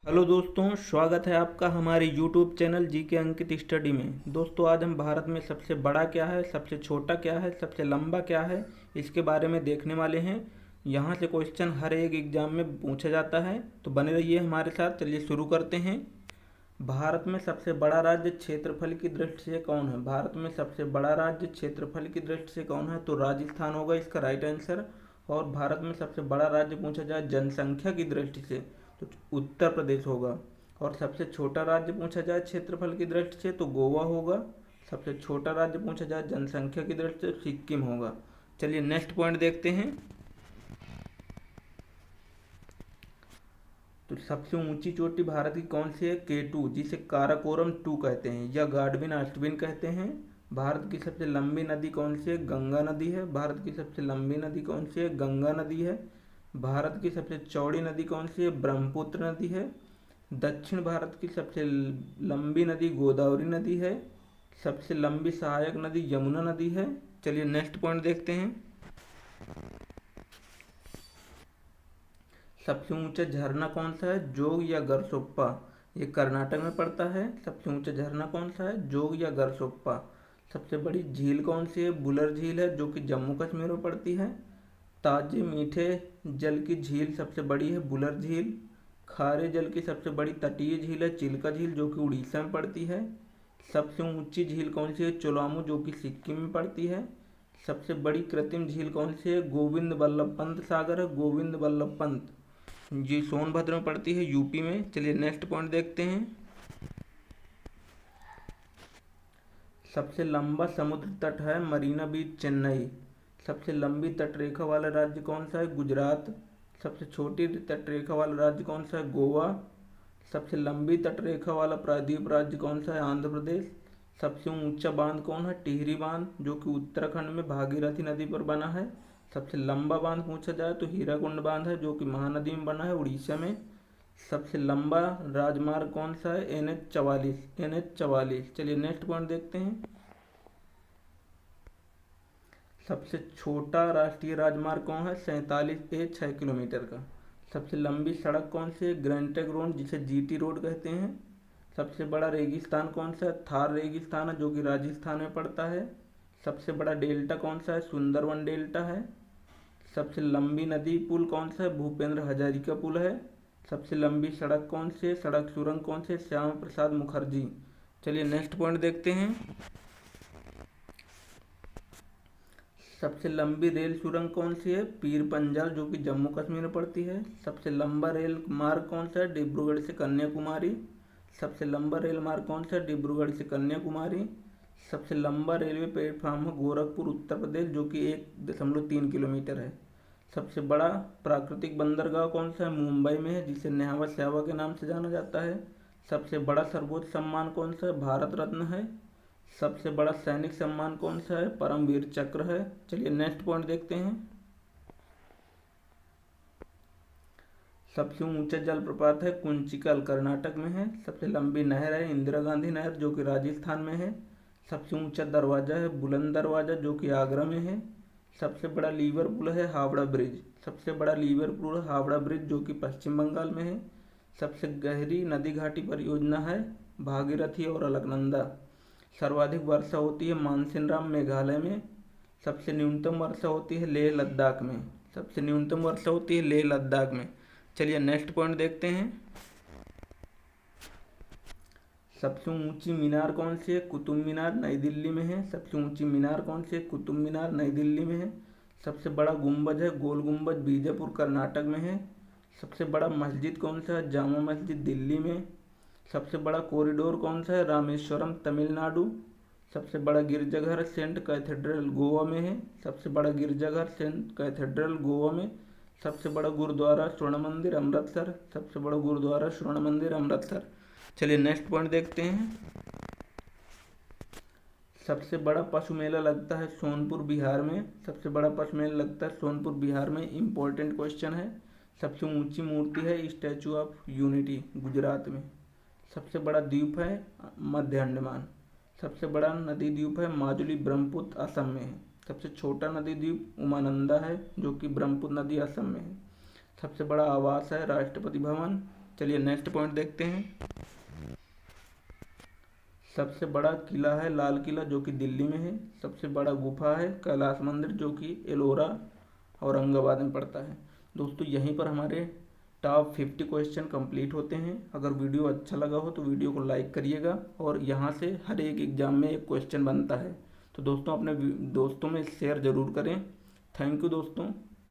Hello दोस्तों, स्वागत है आपका हमारे यूट्यूब चैनल जी के अंकित स्टडी में। दोस्तों, आज हम भारत में सबसे बड़ा क्या है, सबसे छोटा क्या है, सबसे लंबा क्या है, इसके बारे में देखने वाले हैं। यहाँ से क्वेश्चन हर एक एग्जाम में पूछा जाता है, तो बने रहिए हमारे साथ। चलिए शुरू करते हैं। भारत में सबसे बड़ा राज्य क्षेत्रफल की दृष्टि से कौन है? भारत में सबसे बड़ा राज्य क्षेत्रफल की दृष्टि से कौन है? तो राजस्थान होगा इसका राइट आंसर। और भारत में सबसे बड़ा राज्य पूछा जाए जनसंख्या की दृष्टि से तो उत्तर प्रदेश होगा। और सबसे छोटा राज्य पूछा जाए क्षेत्रफल की दृष्टि से तो गोवा होगा। सबसे छोटा राज्य पूछा जाए जनसंख्या की दृष्टि से सिक्किम होगा। चलिए नेक्स्ट पॉइंट देखते हैं। तो सबसे ऊंची चोटी भारत की कौन सी है? K2, जिसे काराकोरम 2 कहते हैं या गाडविन आस्टविन कहते हैं। भारत की सबसे लंबी नदी कौन सी है? गंगा नदी है। भारत की सबसे लंबी नदी कौन सी है? गंगा नदी है। भारत की सबसे चौड़ी नदी कौन सी है? ब्रह्मपुत्र नदी है। दक्षिण भारत की सबसे लंबी नदी गोदावरी नदी है। सबसे लंबी सहायक नदी यमुना नदी है। चलिए नेक्स्ट पॉइंट देखते हैं। सबसे ऊंचा झरना कौन सा है? जोग या गरसोप्पा? ये कर्नाटक में पड़ता है। सबसे ऊंचा झरना कौन सा है? जोग या गरसोप्पा। सबसे बड़ी झील कौन सी है? बुलर झील है, जो कि जम्मू कश्मीर में पड़ती है। ताजे मीठे जल की झील सबसे बड़ी है बुलर झील। खारे जल की सबसे बड़ी तटीय झील है चिल्का झील, जो कि उड़ीसा में पड़ती है। सबसे ऊंची झील कौन सी है? चोलामू, जो कि सिक्किम में पड़ती है। सबसे बड़ी कृत्रिम झील कौन सी है? गोविंद बल्लभ पंत सागर है, गोविंद बल्लभ पंत, जी सोनभद्र में पड़ती है, यूपी में। चलिए नेक्स्ट पॉइंट देखते हैं। सबसे लंबा समुद्र तट है मरीना बीच, चेन्नई। सबसे लंबी तटरेखा वाला राज्य कौन सा है? गुजरात। सबसे छोटी तटरेखा वाला राज्य कौन सा है? गोवा। सबसे लंबी तटरेखा वाला प्रायद्वीप राज्य कौन सा है? आंध्र प्रदेश। सबसे ऊंचा बांध कौन है? टिहरी बांध, जो कि उत्तराखंड में भागीरथी नदी पर बना है। सबसे लंबा बांध पूछा जाए तो हीराकुंड बांध है, जो कि महानदी में बना है, उड़ीसा में। सबसे लंबा राजमार्ग कौन सा है? NH 44। चलिए नेक्स्ट पॉइंट देखते हैं। सबसे छोटा राष्ट्रीय राजमार्ग कौन है? 47A, 6 किलोमीटर का। सबसे लंबी सड़क कौन सी है? ग्रैंड ट्रंक रोड, जिसे GT रोड कहते हैं। सबसे बड़ा रेगिस्तान कौन सा है? थार रेगिस्तान है, जो कि राजस्थान में पड़ता है। सबसे बड़ा डेल्टा कौन सा है? सुंदरवन डेल्टा है। सबसे लंबी नदी पुल कौन सा है? भूपेंद्र हजारिका पुल है। सबसे लंबी सड़क कौन सी है? सड़क सुरंग कौन से? श्यामा प्रसाद मुखर्जी। चलिए नेक्स्ट पॉइंट देखते हैं। सबसे लंबी रेल सुरंग कौन सी है? पीर पंजाल, जो कि जम्मू कश्मीर में पड़ती है। सबसे लंबा रेल मार्ग कौन सा है? डिब्रूगढ़ से कन्याकुमारी। सबसे लंबा रेल मार्ग कौन सा है? डिब्रूगढ़ से कन्याकुमारी। सबसे लंबा रेलवे प्लेटफॉर्म है गोरखपुर, उत्तर प्रदेश, जो कि 1.3 किलोमीटर है। सबसे बड़ा प्राकृतिक बंदरगाह कौन सा है? मुंबई में है, जिसे न्यावा श्यावा के नाम से जाना जाता है। सबसे बड़ा सर्वोच्च सम्मान कौन सा है? भारत रत्न है। सबसे बड़ा सैनिक सम्मान कौन सा है? परमवीर चक्र है। चलिए नेक्स्ट पॉइंट देखते हैं। सबसे ऊंचा जलप्रपात है कुंचिकल, कर्नाटक में है। सबसे लंबी नहर है इंदिरा गांधी नहर, जो कि राजस्थान में है। सबसे ऊंचा दरवाजा है बुलंद दरवाजा, जो कि आगरा में है। सबसे बड़ा लीवर पुल है हावड़ा ब्रिज। सबसे बड़ा लीवर पुल है हावड़ा ब्रिज, जो कि पश्चिम बंगाल में है। सबसे गहरी नदी घाटी परियोजना है भागीरथी और अलकनंदा। सर्वाधिक वर्षा होती है मानसिनराम, मेघालय में। सबसे न्यूनतम वर्षा होती है लेह लद्दाख में। सबसे न्यूनतम वर्षा होती है लेह लद्दाख में। चलिए नेक्स्ट पॉइंट देखते हैं। सबसे ऊंची मीनार कौन सी है? कुतुब मीनार, नई दिल्ली में है। सबसे ऊंची मीनार कौन सी है? कुतुब मीनार, नई दिल्ली में है। सबसे बड़ा गुंबज है गोल गुंबज, बीजापुर, कर्नाटक में है। सबसे बड़ा मस्जिद कौन सा है? जामा मस्जिद, दिल्ली में। सबसे बड़ा कॉरिडोर कौन सा है? रामेश्वरम, तमिलनाडु। सबसे बड़ा गिरजाघर सेंट कैथेड्रल, गोवा में है। सबसे बड़ा गिरजाघर सेंट कैथेड्रल, गोवा में। सबसे बड़ा गुरुद्वारा स्वर्ण मंदिर, अमृतसर। सबसे बड़ा गुरुद्वारा स्वर्ण मंदिर, अमृतसर। चलिए नेक्स्ट पॉइंट देखते हैं। सबसे बड़ा पशु मेला लगता है सोनपुर, बिहार में। सबसे बड़ा पशु मेला लगता है सोनपुर, बिहार में। इंपॉर्टेंट क्वेश्चन है। सबसे ऊंची मूर्ति है स्टैचू ऑफ यूनिटी, गुजरात में। सबसे बड़ा द्वीप है मध्य अंडमान। सबसे बड़ा नदी द्वीप है माजुली, ब्रह्मपुत्र, असम में है। सबसे छोटा नदी द्वीप उमानंदा है, जो कि ब्रह्मपुत्र नदी, असम में है। सबसे बड़ा आवास है राष्ट्रपति भवन। चलिए नेक्स्ट पॉइंट देखते हैं। सबसे बड़ा किला है लाल किला जो कि दिल्ली में है। सबसे बड़ा गुफा है कैलाश मंदिर जो कि एलोरा औरंगाबाद में पड़ता है। दोस्तों यहीं पर हमारे टॉप 50 क्वेश्चन कंप्लीट होते हैं। अगर वीडियो अच्छा लगा हो तो वीडियो को लाइक करिएगा, और यहाँ से हर एक एग्जाम में एक क्वेश्चन बनता है, तो दोस्तों अपने दोस्तों में शेयर ज़रूर करें। थैंक यू दोस्तों।